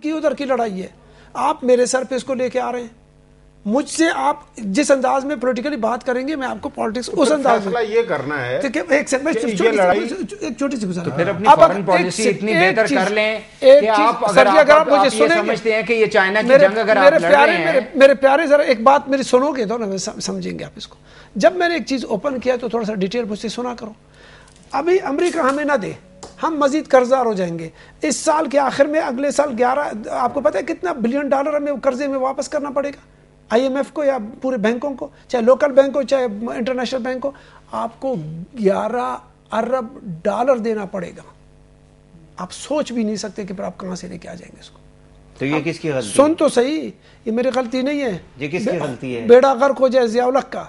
کی ادھر کی لڑائی ہے. آپ میرے سر پہ اس کو لے کے آ رہے ہیں. مجھ سے آپ جس انداز میں پولیٹیکلی بات کریں گے میں آپ کو پالیٹکس اس انداز میں یہ کرنا ہے. ایک چھوٹی سی گزارش, پھر اپنی فارن پالیسی اتنی بہتر کر لیں کہ آپ اگر آپ یہ سمجھتے ہیں کہ یہ چائنا کی جنگ اگر آپ لڑ رہے ہیں. میرے پیارے ذرا ایک بات میری سنو گے تو نا سمجھیں گے آپ اس کو. جب میں نے ایک چیز اوپن کیا تو تھوڑا سا ڈیٹیل مجھ سے سنا کرو. ابھی امریکہ ہمیں نہ دے, ہم مزید قرضدار ہو جائیں گے. اس سال کے آخر میں اگلے سال 11 آپ کو پتہ ہے کتنا بلین ڈالر ہمیں قرضے میں واپس کرنا پڑے گا, آئی ایم ایف کو یا پورے بینکوں کو, چاہے لوکل بینک ہو چاہے انٹرنیشنل بینک ہو. آپ کو 11 ارب ڈالر دینا پڑے گا. آپ سوچ بھی نہیں سکتے کہ پھر آپ کہاں سے لے کے آ جائیں گے اس کو. تو یہ کس کی غلطی؟ سن تو صحیح, یہ میری غلطی نہیں ہے. یہ کس کی غلطی ہے؟ بیڑا غرق ہو جائے ضیاء الحق کا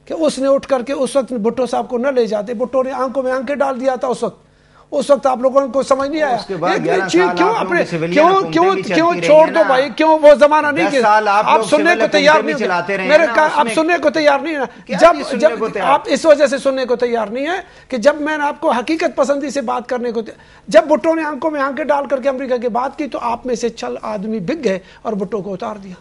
کہ اس نے اٹھ کر کے اس وقت بھٹو صاحب کو نہ لے جاتے. بھٹو نے آنکھوں میں آنکھیں ڈال دیا تھا اس وقت آپ لوگوں کو سمجھ نہیں آیا. کیوں چھوڑ دو بھائی, کیوں وہ زمانہ نہیں کہ آپ سننے کو تیار نہیں, آپ سننے کو تیار نہیں ہے. جب آپ اس وجہ سے سننے کو تیار نہیں ہے کہ جب میں نے آپ کو حقیقت پسندی سے بات کرنے کو, جب بھٹو نے آنکھوں میں آنکھیں ڈال کر کے امریکہ کی بات کی تو آپ میں سے چل آدمی بک گئے اور بھٹو کو اتار دیا,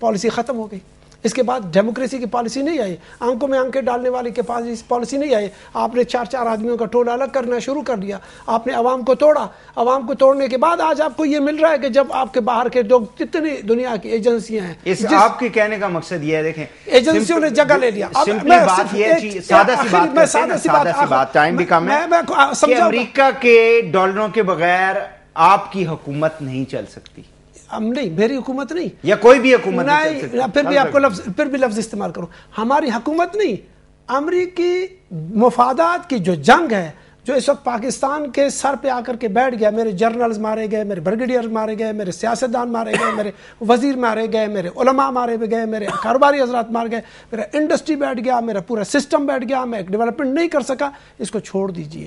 پالیسی ختم ہو گئی. اس کے بعد ڈیموکریسی کی پالیسی نہیں آئی, آنکھوں میں آنکھیں ڈالنے والے کے پالیسی نہیں آئی. آپ نے 4 آدمیوں کا ٹولہ الگ کرنا شروع کر دیا. آپ نے عوام کو توڑا. عوام کو توڑنے کے بعد آج آپ کو یہ مل رہا ہے کہ جب آپ کے باہر کے لوگ جتنی دنیا کی ایجنسیاں ہیں, آپ کے کہنے کا مقصد یہ ہے, دیکھیں ایجنسیوں نے جگہ لے لیا. سادہ سی بات, ٹائم بھی کم ہے, کہ امریکہ کے ڈالروں کے بغیر آپ کی حکومت نہیں چل سکتی. نہیں, میری حکومت نہیں, یا کوئی بھی حکومت نہیں. پھر بھی آپ کو لفظ استعمال کروں, ہماری حکومت نہیں, امریکی مفادات کی جو جنگ ہے جو اس وقت پاکستان کے سر پہ آ کر کے بیٹھ گیا. میرے جرنلز مارے گئے, میرے بریگیڈیئر مارے گئے, میرے سیاستدان مارے گئے, میرے وزیر مارے گئے, میرے علماء مارے گئے, میرے کاروباری حضرات مار گئے, میرا انڈسٹری بیٹھ گیا, میرا پورا سسٹم بیٹھ گیا, میں ایک ڈیولپمنٹ نہیں کر سکا. اس کو چھوڑ دیجئے.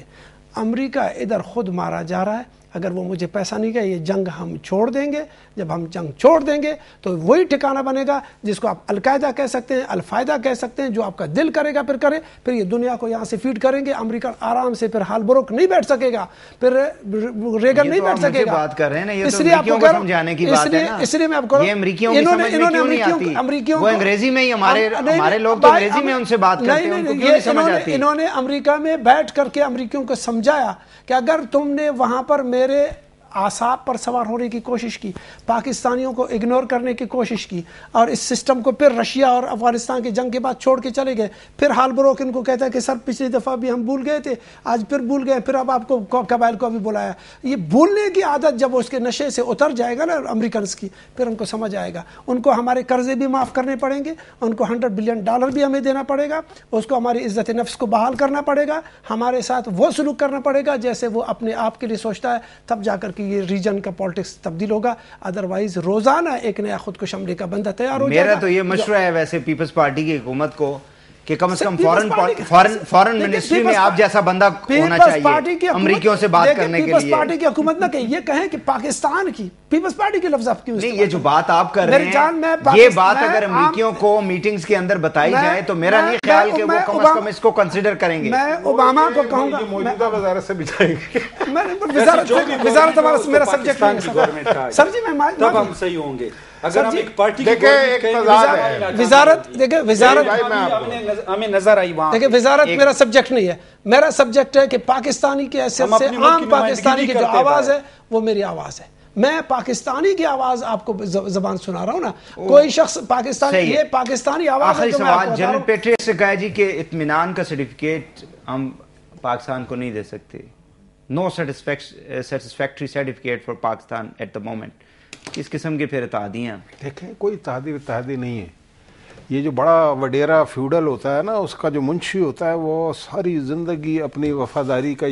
امریکہ ادھر خود مارا جا رہا ہے. اگر وہ مجھے پیسہ نہیں کہے, یہ جنگ ہم چھوڑ دیں گے. جب ہم جنگ چھوڑ دیں گے تو وہی ٹھکانہ بنے گا جس کو آپ القاعدہ کہہ سکتے ہیں, الفائدہ کہہ سکتے ہیں. جو آپ کا دل کرے گا پھر کرے. پھر یہ دنیا کو یہاں سے فیڈ کریں گے. امریکہ آرام سے پھر ہال بروک نہیں بیٹھ سکے گا, پھر ریگن نہیں بیٹھ سکے گا. بات کر رہے ہیں نا, یہ تو امریکیوں کو سمجھانے کی بات ہے نا. اس لیے میں آپ کو, یہ امریکیوں کی سمجھ میں کیوں نہیں آتی؟ وہ انگریزی میں ہی, ہمارے لوگ تو انگریزی میں ان سے بات کرتے ہیں, ان کو کیوں نہیں سمجھ آتی؟ انہوں نے امریکہ میں بیٹھ کر کے امریکیوں کو سمجھایا کہ اگر تم نے وہاں پر میرے اعصاب پر سوار ہونے کی کوشش کی, پاکستانیوں کو اگنور کرنے کی کوشش کی, اور اس سسٹم کو پھر رشیا اور افغانستان کی جنگ کے بعد چھوڑ کے چلے گئے. پھر ہال بروک ان کو کہتا ہے کہ سر پچھلی دفعہ بھی ہم بھول گئے تھے, آج پھر بھول گئے, پھر اب آپ کو قبائل کو بھی بلایا. یہ بھولنے کی عادت جب اس کے نشے سے اتر جائے گا نا امریکنز کی, پھر ان کو سمجھ آئے گا. ان کو ہمارے قرضے بھی معاف کرنے پڑیں گے, ان کو $100 بلین بھی ہمیں دینا پڑے گا, اس کو ہماری عزت نفس کو بحال کرنا پڑے گا, ہمارے ساتھ وہ سلوک کرنا پڑے گا جیسے وہ اپنے آپ کے لیے سوچتا ہے. تب جا کر کے یہ ریجن کا پالیٹکس تبدیل ہوگا. ادروائز روزانہ ایک نیا خود کش حملے کا بندہ تیار ہو جائے گا. میرا تو یہ مشورہ ہے ویسے پیپلز پارٹی کی حکومت کو کہ کم از کم فورن منسٹری میں آپ جیسا بندہ ہونا چاہیے امریکیوں سے بات کرنے کے لیے. پیپلز پارٹی کی حکومت نہ کہیں, یہ کہیں کہ پاکستان کی پیپلز پارٹی کے لفظ آپ کیوں نہیں؟ یہ جو بات آپ کر رہے ہیں, یہ بات اگر امریکیوں کو میٹنگز کے اندر بتائی جائے تو میرا نہیں خیال کہ وہ کم از کم اس کو کنسیڈر کریں گے. میں اوباما کو کہوں گا, موجودہ وزارت سے بجائیں گے. وزارت ہمارا میرا سبجیکٹ نہیں ہے سر جی. میں تب ہم صحیح ہوں گے اگر ہم ایک پارٹی وزارت ہمیں نظر آئی وہاں. دیکھیں وزارت میرا سبجیکٹ نہیں ہے. میرا سبجیکٹ ہے کہ پاکستانی کی حیثیت سے عام پاکستانی کی جو آواز ہے وہ میری آواز ہے. میں پاکستانی کی آواز آپ کو زبان سنا رہا ہوں نا. کوئی شخص پاکستانی, یہ پاکستانی آواز. آخری سوال جنرل پیٹریٹ سے کہا جی کہ اطمینان کا سرٹیفکیٹ ہم پاکستان کو نہیں دے سکتے. No satisfactory certificate for Pakistan at the moment. کس قسم کے پھر اتحادیاں؟ دیکھیں کوئی اتحادی نہیں ہے. یہ جو بڑا وڈیرا فیوڈل ہوتا ہے نا, اس کا جو منشی ہوتا ہے وہ ساری زندگی اپنی وفاداری کا